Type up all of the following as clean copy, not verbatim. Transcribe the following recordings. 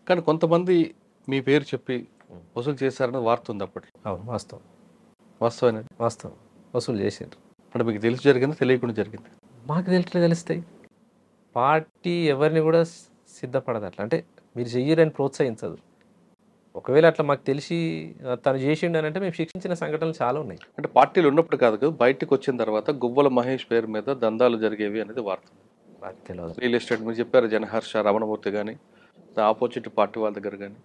కానీ కొంతమంది మీ పేరు చెప్పి వసూలు చేశారని వార్త ఉంది అప్పట్లో. అవును, వాస్తవం. వాస్తవేనండి? వాస్తవం, వసూలు చేసిండ్రు. అంటే మీకు తెలిసి జరిగిందా, తెలియకుండా జరిగింది? మాకు తెలుస్తాయి. పార్టీ ఎవరిని కూడా సిద్ధపడదు అట్లా, అంటే మీరు చెయ్యరని ప్రోత్సహించదు. ఒకవేళ అట్లా మాకు తెలిసి తను చేసిండు అని అంటే మేము శిక్షించిన సంఘటనలు చాలా ఉన్నాయి. అంటే పార్టీలు ఉన్నప్పుడు కాదు కదా, బయటకు వచ్చిన తర్వాత గువ్వల మహేష్ పేరు మీద దందాలు జరిగేవి అనేది వార్త. నాకు తెలియదు. రియల్ ఎస్టేట్ మీరు చెప్పారు, జనహర్ష, రమణమూర్తి కానీ ఆపోజిట్ పార్టీ వాళ్ళ దగ్గర కానీ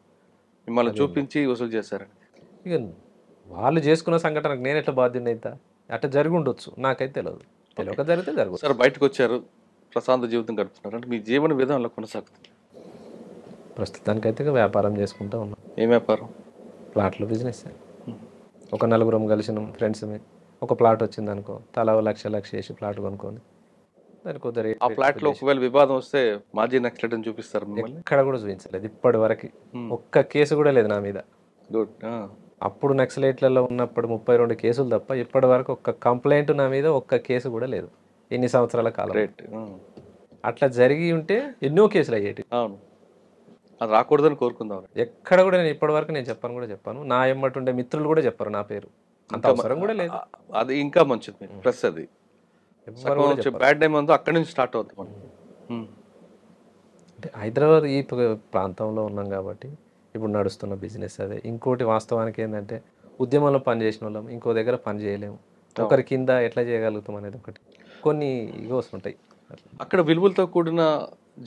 మిమ్మల్ని చూపించి వసూలు చేశారని. ఇక వాళ్ళు చేసుకున్న సంఘటనకు నేను ఎట్లా బాధ్యుని అవుతా? అట్లా జరిగి ఉండొచ్చు, నాకైతే తెలియదు. తెలియక జరిగితే జరగదు. సరే, బయటకు వచ్చారు, ప్రశాంత జీవితం గడుపుతున్నారు, అంటే మీ జీవన విధానంలో కొనసాగుతుంది. ప్రస్తుతానికైతే ఇక వ్యాపారం చేసుకుంటూ ఉన్నాం. ఏం వ్యాపారం? ప్లాట్లు బిజినెస్. ఒక నలుగురం కలిసిన ఫ్రెండ్స్ ఒక ప్లాట్ వచ్చింది అనుకో, తలా లక్ష వేసి ప్లాట్ కొనుక్కొని దానికి కొద్ది రేట్. ఆ ఫ్లాట్ లో ఒకవేళ వివాదం వస్తే మాజీ నక్సలైట్ అని చూపిస్తారు మిమ్మల్ని? ఎక్కడ కూడా చూపించలేదు ఇప్పటి వరకు. ఒక్క కేసు కూడా లేదు నా మీద. గుడ్. అప్పుడు నక్సలైట్లలో ఉన్నప్పుడు 32 కేసులు తప్ప ఇప్పటి వరకు ఒక్క కంప్లైంట్ నా మీద ఒక్క కేసు కూడా లేదు. ఎన్ని సంవత్సరాల కాలం. రైట్. అట్లా జరిగి ఉంటే ఎన్నో కేసులు అయ్యేటి. అవును, అది రాకూడదని కోరుకుందాం. ఎక్కడ కూడా నేను ఇప్పటి వరకు నేను చెప్పాను. నా ఎమ్మటి ఉండే మిత్రులు కూడా చెప్పారు నా పేరు. అంత అవసరం కూడా లేదు. అది ఇంకా మంచిది. ప్లస్ అది బ్యాడ్ టైం ఉందో అక్కడి నుంచి స్టార్ట్ అవుతుంది మనం. అంటే హైదరాబాద్ ఈ ప్రాంతంలో ఉన్నాం కాబట్టి ఇప్పుడు నడుస్తున్న బిజినెస్ అదే. ఇంకోటి వాస్తవానికి ఏంటంటే ఉద్యమంలో పని చేసిన వాళ్ళం ఇంకో దగ్గర పని చేయలేము. ఒకరి కింద ఎట్లా చేయగలుగుతాం అనేది ఒకటి. కొన్ని ఈగోస్ ఉంటాయి. అక్కడ విలువలతో కూడిన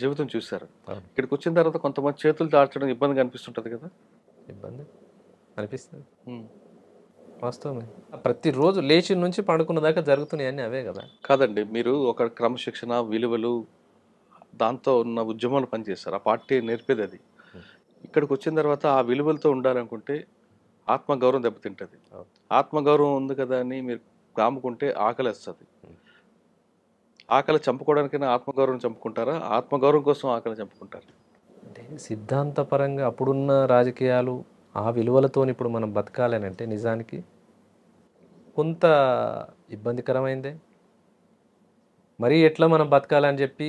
జీవితం చూశారు. ఇక్కడికి వచ్చిన తర్వాత కొంతమంది చేతులు దాల్చడం ఇబ్బందిగా అనిపిస్తుంటది కదా? ఇబ్బంది అనిపిస్తుంది, వాస్తవమే. ప్రతిరోజు లేచి నుంచి పండుకున్న దాకా జరుగుతున్నాయని అవే కదా. కాదండి, మీరు ఒక క్రమశిక్షణ, విలువలు, దాంతో ఉన్న ఉద్యమాలు పనిచేస్తారు. ఆ పార్టీ నేర్పేది అది. ఇక్కడికి వచ్చిన తర్వాత ఆ విలువలతో ఉండాలనుకుంటే ఆత్మగౌరవం దెబ్బతింటుంది. ఆత్మగౌరవం ఉంది కదా అని మీరు కాముకుంటే ఆకలి వస్తుంది. ఆకలి చంపుకోవడానికైనా ఆత్మగౌరవం చంపుకుంటారా? ఆత్మగౌరవం కోసం ఆకలి చంపుకుంటారా? అంటే సిద్ధాంతపరంగా అప్పుడున్న రాజకీయాలు ఆ విలువలతో ఇప్పుడు మనం బతకాలని అంటే నిజానికి కొంత ఇబ్బందికరమైందే. మరి ఎట్లా మనం బతకాలని చెప్పి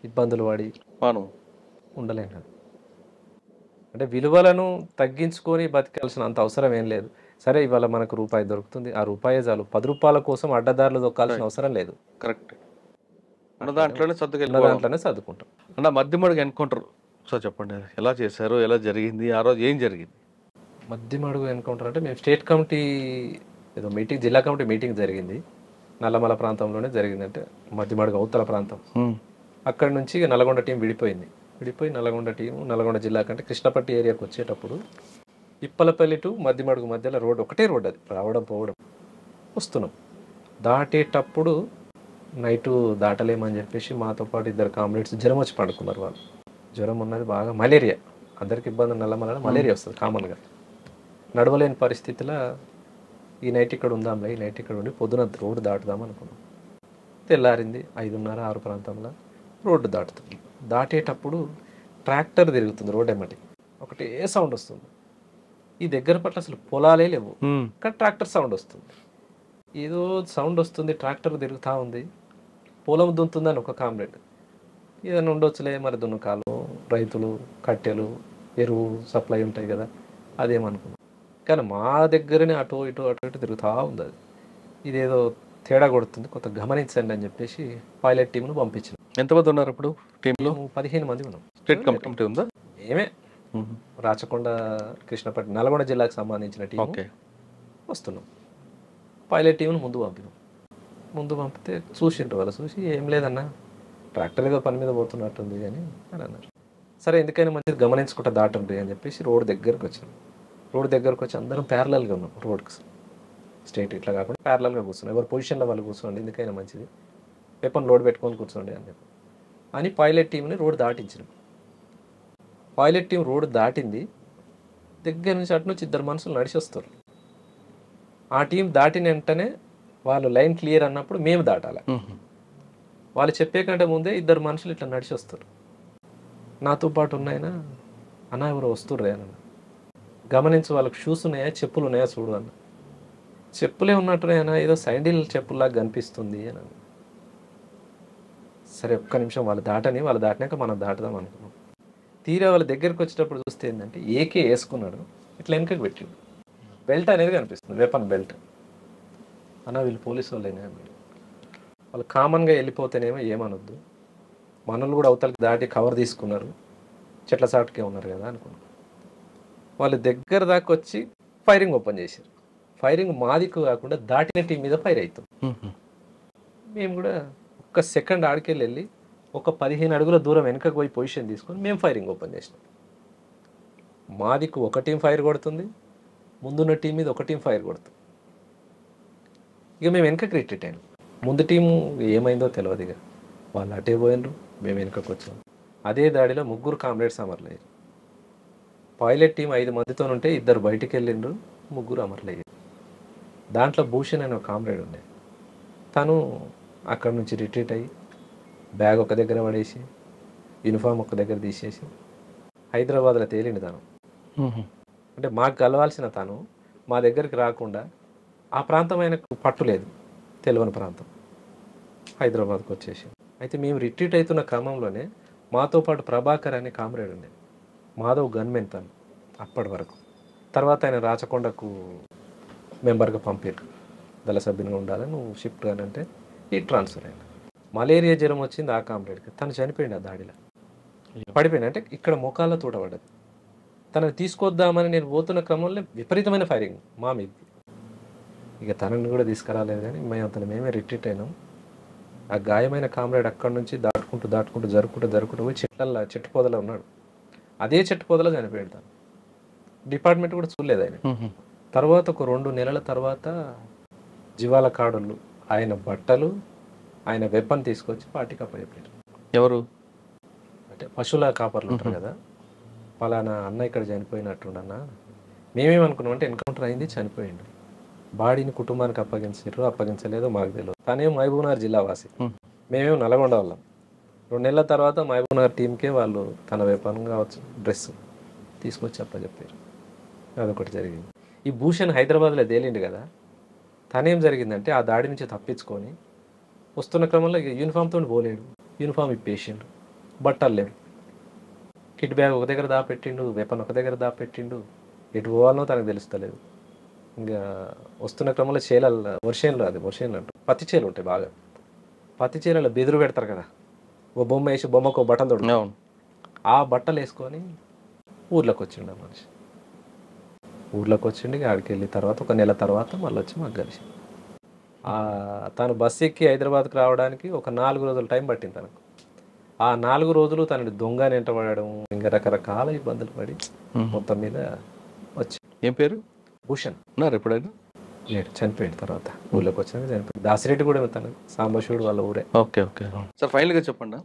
ఇబ్బందులు పడి మనం ఉండలేం కదా. అంటే విలువలను తగ్గించుకొని బతకాల్సిన అంత అవసరం ఏం లేదు. సరే, ఇవాళ మనకు రూపాయి దొరుకుతుంది, ఆ రూపాయే చాలు. 10 రూపాయల కోసం అడ్డదారులు దొక్కాల్సిన అవసరం లేదు. కరెక్ట్. ఉన్న దాంట్లోనే సర్దుకుంటాం. అన్న మధ్యమడుగు ఎన్కౌంటర్ సార్ చెప్పండి, ఎలా చేశారు, ఎలా జరిగింది, ఆ రోజు ఏం జరిగింది? మధ్యమడుగు ఎన్కౌంటర్ అంటే మేము స్టేట్ కమిటీ ఏదో మీటింగ్, జిల్లా కమిటీ మీటింగ్ జరిగింది. నల్లమల ప్రాంతంలోనే జరిగింది. అంటే మధ్యమడుగు అవతల ప్రాంతం. అక్కడ నుంచి నల్గొండ టీం విడిపోయి నల్గొండ టీము నల్గొండ జిల్లా కంటే కృష్ణపట్టి ఏరియాకి వచ్చేటప్పుడు ఇప్పలపల్లి టు మధ్యమడుగు మధ్యలో రోడ్, ఒకటే రోడ్, అది రావడం పోవడం. వస్తున్నాం, దాటేటప్పుడు నైటు దాటలేమని చెప్పేసి మాతో పాటు 2 కామ్రేడ్స్ జ్వరం వచ్చి పడుకున్నారు. వాళ్ళు జ్వరం ఉన్నది బాగా, మలేరియా, అందరికి ఇబ్బంది. నల్లమల మలేరియా వస్తుంది కామన్గా. నడవలేని పరిస్థితిలో ఈ నైట్ ఇక్కడ ఉందాంలే, ఈ నైట్ ఇక్కడ ఉండి పొద్దున రోడ్డు దాటుదాం అనుకున్నాం. తెల్లారింది 5:30, 6 ప్రాంతంలో రోడ్డు దాటుతుంది. దాటేటప్పుడు ట్రాక్టర్ తిరుగుతుంది రోడ్ ఎమ్మటి, ఒకటే సౌండ్ వస్తుంది. ఈ దగ్గర పట్ల అసలు పొలాలే లేవు, కానీ ట్రాక్టర్ సౌండ్ వస్తుంది. ఏదో సౌండ్ వస్తుంది, ట్రాక్టర్ తిరుగుతూ ఉంది, పొలం దున్నుతుందని ఒక కామ్రేడ్. ఏదైనా ఉండొచ్చులే, మరి దున్నకాలు, రైతులు, కట్టెలు, ఎరువు సప్లై ఉంటాయి కదా, అదేమనుకున్నాం. కానీ మా దగ్గరనే అటు ఇటు తిరుగుతూ ఉంది. అది ఇదేదో తేడా కొడుతుంది, కొంత గమనించండి అని చెప్పేసి పైలట్ టీంను పంపించినాం. ఎంతమంది ఉన్నారు అప్పుడు టీంలో? 15 మంది ఉన్నాం. స్టేట్ కమిటీ ఉందా? ఏమే రాచకొండ, కృష్ణపట్నం, నల్గొండ జిల్లాకు సంబంధించిన టీం. వస్తున్నాం, పైలట్ టీంను ముందు పంపితే చూసిండ్రు. వాళ్ళు చూసి ఏం లేదన్నా, ట్రాక్టర్ ఏదో పని మీద పోతున్నట్టుంది అని అన్నారు. సరే, ఎందుకైనా మంచిది గమనించుకుంటా దాటండి అని చెప్పేసి రోడ్ దగ్గరకు వచ్చినాం. రోడ్ దగ్గరకు వచ్చి అందరం ప్యారలల్గా ఉన్నాం రోడ్కి, స్ట్రైట్ ఇట్లా కాకుండా ప్యారలల్గా కూర్చున్నాం. ఎవరు పొజిషన్లో వాళ్ళు కూర్చోండి, ఎందుకైనా మంచిది, వెపన్ లోడ్ పెట్టుకొని కూర్చోండి అని చెప్పి అని పైలట్ టీంని రోడ్ దాటించినాం. పైలట్ టీం రోడ్ దాటింది, దగ్గర నుంచి అటు నుంచి 2 మనుషులు నడిచి వస్తారు. ఆ టీం దాటిన వెంటనే వాళ్ళు లైన్ క్లియర్ అన్నప్పుడు మేము దాటాలి. వాళ్ళు చెప్పే కంటే ముందే 2 మనుషులు ఇట్లా నడిచి వస్తారు. నాతో పాటు ఉన్నాయన, అన్న ఎవరో వస్తుర్రే అన్న, గమనించు, వాళ్ళకి షూస్ ఉన్నాయా, చెప్పులు ఉన్నాయా చూడు అన్న. చెప్పులే ఉన్నట్టున్నాయన్నా, ఏదో సైండిల్ చెప్పుల్లాగా కనిపిస్తుంది అని. సరే ఒక్క నిమిషం వాళ్ళు దాటినాక మనం దాటుదాం అనుకున్నాం. తీరా వాళ్ళ దగ్గరికి వచ్చేటప్పుడు చూస్తే ఏంటంటే ఏకే వేసుకున్నాడు, ఇట్లా వెనకకి పెట్టిండు. బెల్ట్ అనేది కనిపిస్తుంది, వెపన్ బెల్ట్. అన్న వీళ్ళు పోలీసు వాళ్ళేనా అన్నాడు. వాళ్ళు కామన్గా వెళ్ళిపోతేనేమో ఏమనొద్దు, మనల్ని కూడా అవతలకి దాటి కవర్ తీసుకున్నారు, చెట్ల సాటుకే ఉన్నారు కదా అనుకున్నాం. వాళ్ళు దగ్గర దాకా వచ్చి ఫైరింగ్ ఓపెన్ చేశారు. ఫైరింగ్ మాదికు కాకుండా దాటిన టీం మీద ఫైర్ అవుతాం. మేము కూడా ఒక్క సెకండ్ ఆడికెళ్ళి ఒక 15 అడుగుల దూరం వెనకకు పోయి పొజిషన్ తీసుకొని మేము ఫైరింగ్ ఓపెన్ చేసినాం. మాదికు ఒక టీం ఫైర్ కొడుతుంది, ముందున్న టీం మీద ఒక టీం ఫైర్ కొడుతుంది. ఇక మేము వెనకకి రిట్రీట్ అయినాం. ముందు టీము ఏమైందో తెలియదు, ఇక వాళ్ళు అటే పోయినరు, మేము వెనకకు వచ్చాం. అదే దాడిలో 3 కామ్రేడ్స్ అమరులయ్యారు. పైలట్ టీం 5 మందితో ఉంటే 2 బయటికి వెళ్ళిండ్రు, 3 అమరులయ్యారు. దాంట్లో భూషణ్ అనే ఒక కామ్రేడ్ ఉండే, తను అక్కడ నుంచి రిట్రీట్ అయ్యి బ్యాగ్ ఒక దగ్గర పడేసి యూనిఫామ్ ఒక దగ్గర తీసేసి హైదరాబాద్లో తేలిండు తను. అంటే మాకు కలవాల్సిన తను మా దగ్గరికి రాకుండా ఆ ప్రాంతం ఆయనకు పట్టులేదు, తెలియని ప్రాంతం, హైదరాబాద్కి వచ్చేసి. అయితే మేము రిట్రీట్ అవుతున్న క్రమంలోనే మాతో పాటు ప్రభాకర్ అనే కామ్రేడ్ ఉండే, మాధవ్ గన్మెన్ తను అప్పటి వరకు. తర్వాత ఆయన రాచకొండకు మెంబర్గా పంపారు, దళ సభ్యునిగా ఉండాలని, నువ్వు షిఫ్ట్ కానంటే ఈ ట్రాన్స్ఫర్ అయినా. మలేరియా జ్వరం వచ్చింది ఆ కామ్రేడ్కి, తను చనిపోయింది ఆ దాడిలో, పడిపోయింది. అంటే ఇక్కడ మొఖాల్లో తూడబడ్డది. తనని తీసుకొద్దామని నేను పోతున్న క్రమంలో విపరీతమైన ఫైరింగ్ మా మీదకి. ఇక తనని కూడా తీసుకురాలేదు, కానీ మేమే రిట్రీట్ అయినాం. ఆ గాయమైన కామ్రేడ్ అక్కడి నుంచి జరుపుకుంటూ పోయి చెట్టు పొదలో ఉన్నాడు. అదే చెట్టు పొదలో చనిపోయాడు తను. డిపార్ట్మెంట్ కూడా చూడలేదు ఆయన. తర్వాత ఒక 2 నెలల తర్వాత జీవాల కాడులు ఆయన బట్టలు, ఆయన వెపన్ తీసుకొచ్చి పార్టీకి అప్పచెప్పారు. ఎవరు? అంటే పశువుల కాపర్లు ఉంటారు కదా, పలానా అన్న ఇక్కడ చనిపోయినట్టుండన్న. మేమేమనుకున్నాం అంటే ఎన్కౌంటర్ అయింది, చనిపోయిండు, బాడీని కుటుంబానికి అప్పగించలేదో మాకు తెలియదు. తనేం మహబూబ్నగర్ జిల్లా వాసి, మేమేమో నల్గొండ వాళ్ళం. 2 నెలల తర్వాత మహబూబ్నగర్ టీంకే వాళ్ళు తన వెపన్ కావచ్చు, డ్రెస్ తీసుకొచ్చి అప్పచెప్పారు. అదొకటి జరిగింది. ఈ భూషణ్ హైదరాబాద్లో తేలిండు కదా, తనేం జరిగిందంటే ఆ దాడి నుంచి తప్పించుకొని వస్తున్న క్రమంలో యూనిఫామ్తో పోలేడు, యూనిఫామ్ ఇప్పేసిండు, బట్టలు లేవు, కిట్ బ్యాగ్ ఒక దగ్గర దాపెట్టిండు, వెపన్ ఒక దగ్గర దాపెట్టిండు, ఎటు పోవాలనో తనకు తెలుస్తలేదు. ఇంకా వస్తున్న క్రమంలో వర్షంలో అంటారు, పత్తి చేలు ఉంటాయి బాగా, పత్తి చేలలో బెదురు పెడతారు కదా, ఓ బొమ్మ వేసి బొమ్మకు బట్టలు తొడు, ఆ బట్టలు వేసుకొని ఊర్లోకి వచ్చిండు ఆ మనిషి. ఊర్లోకి వచ్చిండి, ఆడికి వెళ్ళిన తర్వాత 1 నెల తర్వాత మళ్ళీ వచ్చి మాకు కలిసి. తను బస్సు ఎక్కి హైదరాబాద్కి రావడానికి ఒక 4 రోజులు టైం పట్టింది తనకు. ఆ 4 రోజులు తనని దొంగ వెంటబడడం, ఇంకా రకరకాల ఇబ్బందులు పడి మొత్తం మీద వచ్చి. ఏం పేరు? భూషణ్. ఉన్నారు ఎప్పుడైనా? లేడు, చనిపోయింది. తర్వాత ఊళ్ళోకి వచ్చాక చనిపోయింది. దాసిరెడ్డి కూడా తను సాంబశివుడు వాళ్ళ ఊరే. ఓకే సార్, ఫైనల్గా చెప్పండి,